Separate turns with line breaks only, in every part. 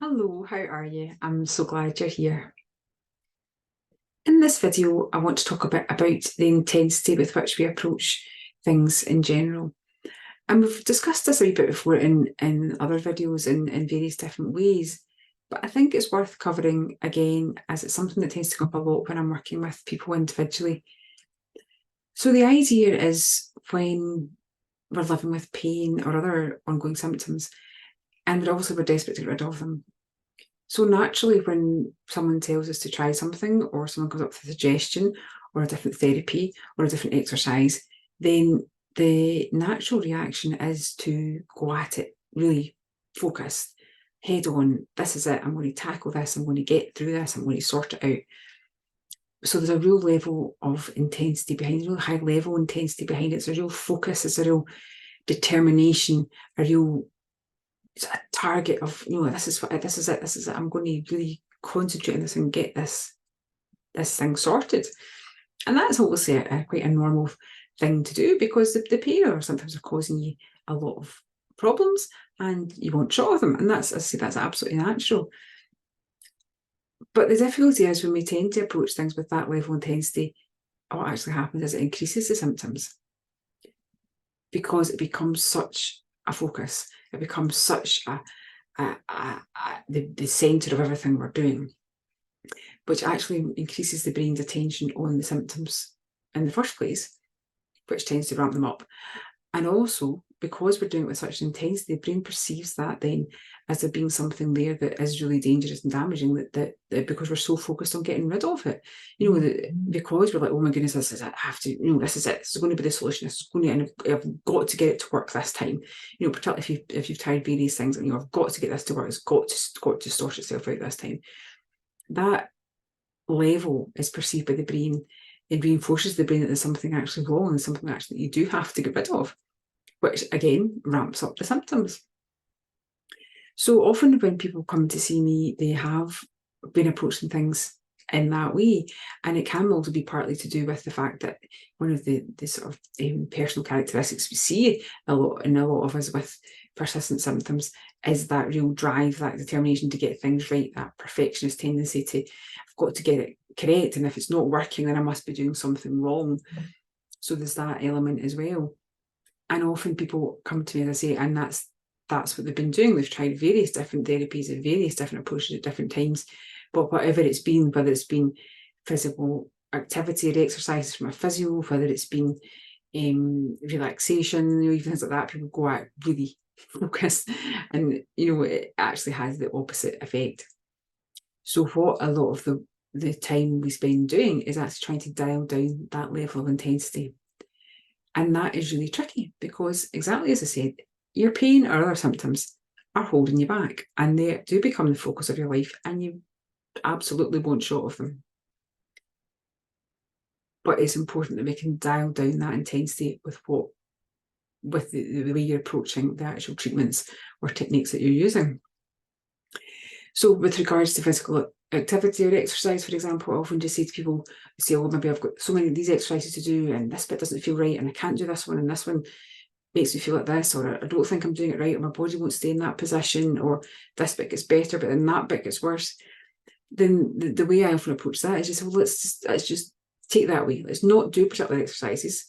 Hello, how are you? I'm so glad you're here. In this video, I want to talk a bit about the intensity with which we approach things in general. And we've discussed this a wee bit before in other videos in various different ways, but I think it's worth covering again as it's something that tends to come up a lot when I'm working with people individually. So the idea is when we're living with pain or other ongoing symptoms, and we're desperate to get rid of them. So naturally, when someone tells us to try something, or someone comes up with a suggestion, or a different therapy, or a different exercise, then the natural reaction is to go at it really focused, head on. This is it. I'm going to tackle this. I'm going to get through this. I'm going to sort it out. So there's a real level of intensity behind it, a real high level intensity behind it. There's a real focus, there's a real determination, a real a target of, this is it. I'm going to really concentrate on this and get this thing sorted. And that's obviously quite a normal thing to do because the pain or sometimes are causing you a lot of problems and you want shot of them. And that's, I say, that's absolutely natural. But the difficulty is when we tend to approach things with that level of intensity, what actually happens is it increases the symptoms because it becomes such a focus. It becomes such the centre of everything we're doing, which actually increases the brain's attention on the symptoms in the first place, which tends to ramp them up. And also, because we're doing it with such intensity, the brain perceives that then as there being something there that is really dangerous and damaging, that because we're so focused on getting rid of it, because we're like, oh my goodness, this is it, I have to, this is it, this is going to be the solution, this is going to, and I've got to get it to work this time, particularly if you've tried various things, and I've got to get this to work, it's got to sort itself out this time. That level is perceived by the brain. It reinforces the brain that there's something actually wrong and something actually that you do have to get rid of, which again ramps up the symptoms. So often when people come to see me, they have been approaching things in that way. And it can also be partly to do with the fact that one of the sort of personal characteristics we see a lot of us with persistent symptoms is that real drive, that determination to get things right, that perfectionist tendency to, I've got to get it correct. And if it's not working, then I must be doing something wrong. So there's that element as well. And often people come to me, as I say, and that's what they've been doing. They've tried various different therapies and various different approaches at different times. But whatever it's been, whether it's been physical activity or exercises from a physio, whether it's been relaxation, even things like that, people go out really focused, and it actually has the opposite effect. So what a lot of the time we spend doing is actually trying to dial down that level of intensity. And that is really tricky because, exactly as I said, your pain or other symptoms are holding you back and they do become the focus of your life, and you absolutely want short of them. But it's important that we can dial down that intensity with the way you're approaching the actual treatments or techniques that you're using. So with regards to physical activity or exercise, for example, I often just say to people, oh, maybe I've got so many of these exercises to do and this bit doesn't feel right and I can't do this one and this one makes me feel like this, or I don't think I'm doing it right, or my body won't stay in that position, or this bit gets better but then that bit gets worse. Then the way I often approach that is just, well, let's just take that away. Let's not do particular exercises.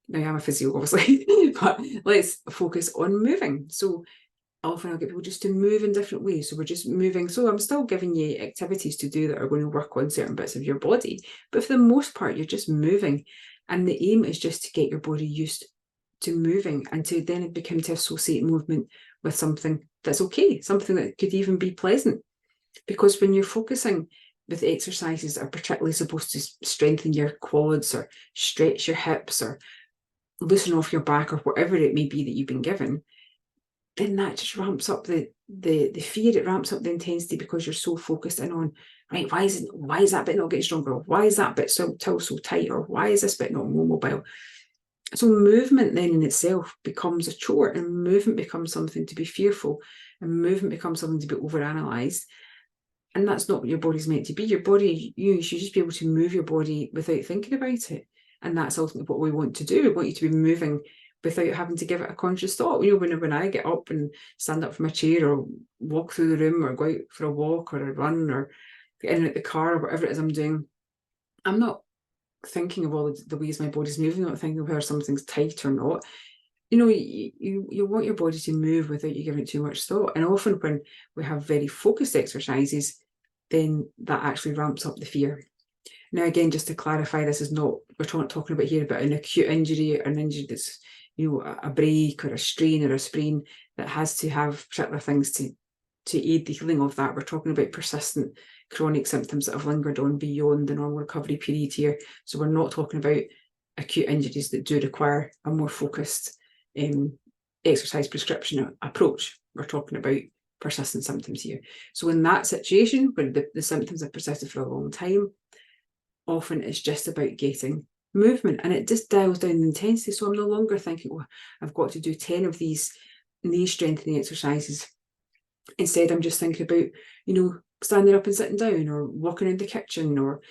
Now I'm a physio, obviously, but let's focus on moving. So often I'll get people just to move in different ways. So we're just moving. So I'm still giving you activities to do that are going to work on certain bits of your body. But for the most part, you're just moving. And the aim is just to get your body used to moving and to then become to associate movement with something that's okay, something that could even be pleasant. Because when you're focusing with exercises that are particularly supposed to strengthen your quads or stretch your hips or loosen off your back or whatever it may be that you've been given, then that just ramps up the fear, it ramps up the intensity because you're so focused in on, right, why is that bit not getting stronger? Or why is that bit still so tight? Or why is this bit not more mobile? So movement then in itself becomes a chore, and movement becomes something to be fearful, and movement becomes something to be overanalyzed. And that's not what your body's meant to be. Your body, you should just be able to move your body without thinking about it. And that's ultimately what we want to do. We want you to be moving without having to give it a conscious thought. You know, when I get up and stand up from a chair or walk through the room or go out for a walk or a run or get in and out the car or whatever it is I'm doing, I'm not thinking of all the ways my body's moving, I'm not thinking of whether something's tight or not. You know, you want your body to move without you giving it too much thought. And often when we have very focused exercises, then that actually ramps up the fear. Now, again, just to clarify, this is not, we're not talking about here about an acute injury or an injury that's, you know, a break or a strain or a sprain that has to have particular things to aid the healing of that. We're talking about persistent chronic symptoms that have lingered on beyond the normal recovery period here. So we're not talking about acute injuries that do require a more focused exercise prescription approach. We're talking about persistent symptoms here. So in that situation, where the symptoms have persisted for a long time, often it's just about getting movement, and it just dials down the intensity. So I'm no longer thinking, oh, I've got to do 10 of these knee strengthening exercises. Instead, I'm just thinking about, you know, standing up and sitting down, or walking in the kitchen, or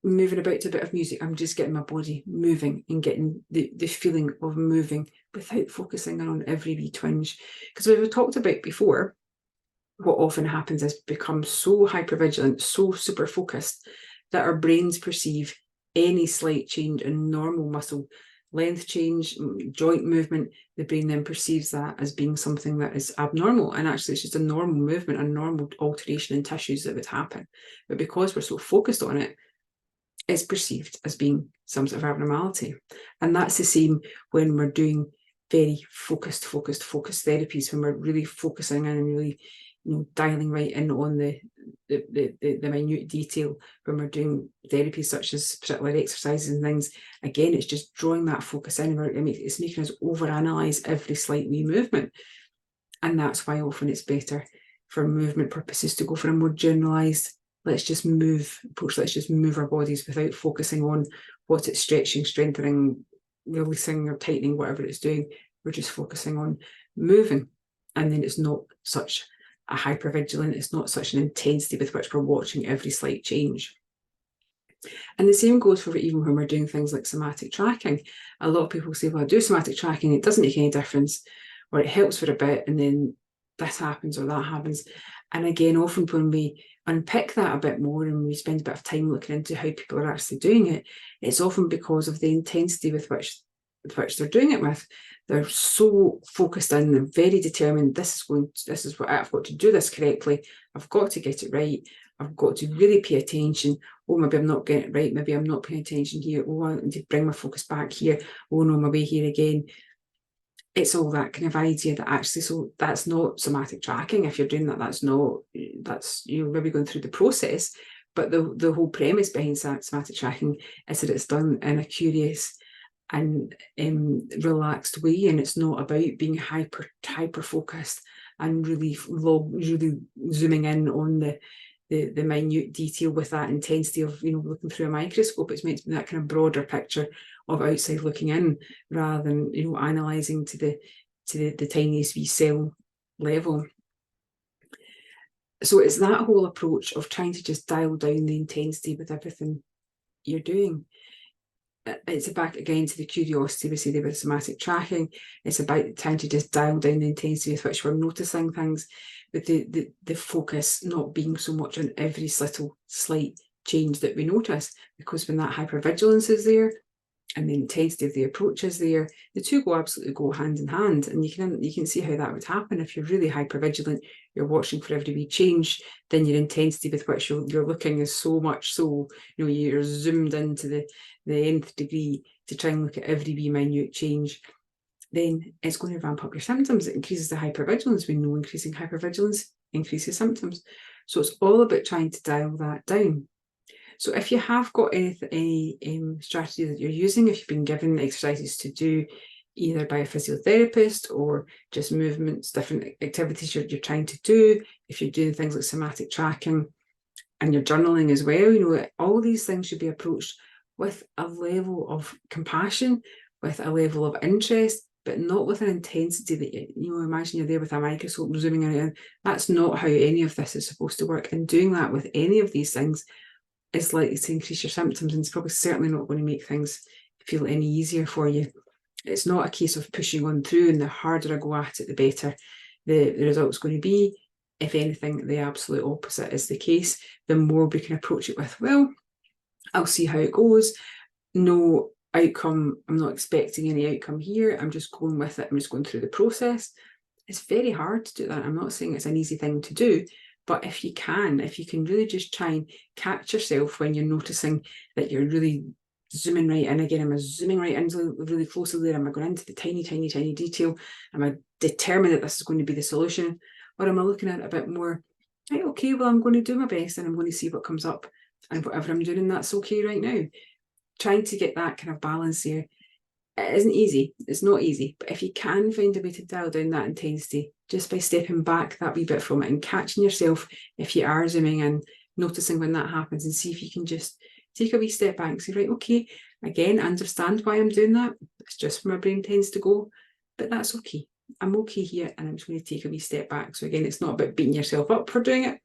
moving about to a bit of music. I'm just getting my body moving and getting the feeling of moving without focusing on every wee twinge. Because as we've talked about before, what often happens is become so hypervigilant, so super focused, that our brains perceive any slight change in normal muscle length change, joint movement, the brain then perceives that as being something that is abnormal. And actually, it's just a normal movement, a normal alteration in tissues that would happen. But because we're so focused on it, it's perceived as being some sort of abnormality. And that's the same when we're doing very focused therapies, when we're really focusing in and really, you know, dialing right in on the minute detail. When we're doing therapies such as particular exercises and things, again, it's just drawing that focus in. It's making us overanalyze every slight wee movement. And that's why often it's better for movement purposes to go for a more generalized, let's just move approach. Let's just move our bodies without focusing on what it's stretching, strengthening, releasing or tightening, whatever it's doing. We're just focusing on moving. And then it's not such a hypervigilant, it's not such an intensity with which we're watching every slight change. And the same goes for even when we're doing things like somatic tracking. A lot of people say, well, I do somatic tracking, it doesn't make any difference, or it helps for a bit and then this happens or that happens. And again, often when we unpick that a bit more and we spend a bit of time looking into how people are actually doing it, it's often because of the intensity with which they're doing it with. They're so focused in, they're very determined, this is what I've got to do this correctly, I've got to get it right, I've got to really pay attention. Oh, maybe I'm not getting it right, maybe I'm not paying attention here, oh, I need to bring my focus back here, oh no, my way here again. It's all that kind of idea that actually, so that's not somatic tracking. If you're doing that, that's you're maybe going through the process, but the whole premise behind somatic tracking is that it's done in a curious and relaxed way, and it's not about being hyper focused and really zooming in on the minute detail with that intensity of, you know, looking through a microscope. It's meant to be that kind of broader picture of outside looking in, rather than, you know, analysing to the tiniest wee cell level. So it's that whole approach of trying to just dial down the intensity with everything you're doing. It's back again to the curiosity we say there with somatic tracking. It's about trying to just dial down the intensity with which we're noticing things, but the focus not being so much on every little slight change that we notice, because when that hypervigilance is there and the intensity of the approach is there, the two absolutely go hand in hand. And you can see how that would happen. If you're really hypervigilant, you're watching for every wee change, then your intensity with which you're looking is so much so, you know, you're zoomed into the nth degree to try and look at every wee minute change. Then it's going to ramp up your symptoms. It increases the hypervigilance. We know increasing hypervigilance increases symptoms. So it's all about trying to dial that down. So if you have got any strategy that you're using, if you've been given exercises to do either by a physiotherapist or just movements, different activities you're trying to do, if you're doing things like somatic tracking and you're journaling as well, you know, all these things should be approached with a level of compassion, with a level of interest, but not with an intensity that, you know, imagine you're there with a microscope zooming in. That's not how any of this is supposed to work. And doing that with any of these things is likely to increase your symptoms, and it's probably certainly not going to make things feel any easier for you. It's not a case of pushing on through, and the harder I go at it, the better the result's going to be. If anything, the absolute opposite is the case. The more we can approach it with, well, I'll see how it goes. No outcome, I'm not expecting any outcome here. I'm just going with it. I'm just going through the process. It's very hard to do that. I'm not saying it's an easy thing to do, but if you can really just try and catch yourself when you're noticing that you're really zooming right in again. Am I zooming right in really closely there? Am I going into the tiny, tiny, tiny detail? Am I determined that this is going to be the solution? Or am I looking at it a bit more, right, okay, well, I'm going to do my best and I'm going to see what comes up, and whatever I'm doing, that's okay right now. Trying to get that kind of balance here, it isn't easy. It's not easy. But if you can find a way to dial down that intensity just by stepping back that wee bit from it and catching yourself if you are zooming in, noticing when that happens, and see if you can just take a wee step back and say, right, okay, again, understand why I'm doing that. It's just where my brain tends to go, but that's okay. I'm okay here, and I'm just going to take a wee step back. So again, it's not about beating yourself up for doing it,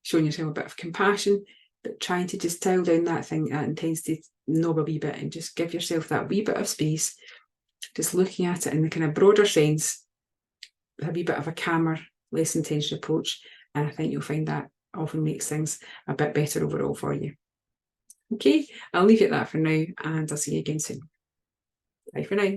showing yourself a bit of compassion, but trying to just dial down that intensity knob a wee bit and just give yourself that wee bit of space, just looking at it in the kind of broader sense, with a wee bit of a calmer, less intense approach. And I think you'll find that often makes things a bit better overall for you. Okay, I'll leave it at that for now, and I'll see you again soon. Bye for now.